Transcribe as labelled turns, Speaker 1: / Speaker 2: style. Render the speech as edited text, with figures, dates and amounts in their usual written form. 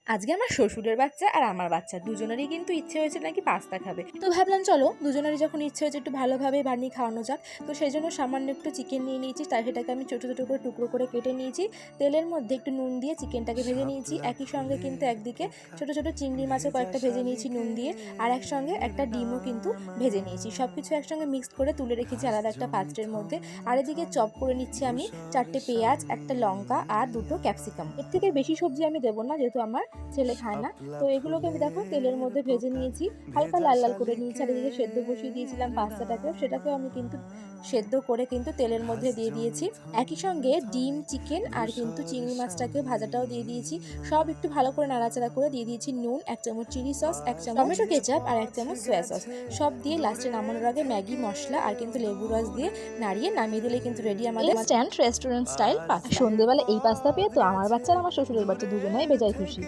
Speaker 1: আজকে আমার শ্বশুরের বাচ্চা আর আমার বাচ্চা দুজনেরই কিন্তু ইচ্ছে হয়েছে নাকি পাস্তা খাবে। তো ভাবলাম চলো দুজনেরই যখন ইচ্ছে হয়েছে একটু ভালোভাবে বানিয়ে খাওয়ানো যাক। তো সেই জন্য সামান্য একটু চিকেন নিয়ে নিয়েছি, তাই সেটাকে আমি ছোটো ছোটো করে টুকরো করে কেটে নিয়েছি। তেলের মধ্যে একটু নুন দিয়ে চিকেনটাকে ভেজে নিয়েছি। একই সঙ্গে কিন্তু একদিকে ছোটো ছোটো চিংড়ি মাছও কয়েকটা ভেজে নিয়েছি নুন দিয়ে, আর একসঙ্গে একটা ডিমও কিন্তু ভেজে নিয়েছি। সব কিছু একসঙ্গে মিক্সড করে তুলে রেখেছি আলাদা একটা পাত্রের মধ্যে। আর এদিকে চপ করে নিচ্ছি আমি 4টে পেঁয়াজ, একটা লঙ্কা আর 2টো ক্যাপসিকাম। এর থেকে বেশি সবজি আমি দেবো না, যেহেতু আমার ছেলে খায় না। তো এগুলোকে আমি দেখো তেলের মধ্যে ভেজে নিয়েছি, হালকা লাল লাল করে নিয়েছি। আর এদিকে সেদ্ধ বসিয়ে দিয়েছিলাম পাস্তাটাকেও, সেটাকেও আমি কিন্তু সেদ্ধ করে কিন্তু তেলের মধ্যে দিয়ে দিয়েছি। একই সঙ্গে ডিম, চিকেন আর কিন্তু চিংড়ি মাছটাকে ভাজাটাও দিয়ে দিয়েছি। সব একটু ভালো করে নাড়াচাড়া করে দিয়ে দিয়েছি নুন, 1 চামচ চিলি সস, 1 চামচ টমেটো কেচাপ আর 1 চামচ সয়া সস। সব দিয়ে লাস্টে নামানোর আগে ম্যাগি মশলা আর কিন্তু লেবু রস দিয়ে নাড়িয়ে নামিয়ে দিলে কিন্তু রেডি আমাদের ইনস্ট্যান্ট রেস্টুরেন্ট স্টাইল পাস্তা।
Speaker 2: সন্ধেবেলা এই পাস্তা পেয়ে তো আমার বাচ্চা আর আমার শ্বশুরের বাচ্চা দুজনেই বেজায় খুশি।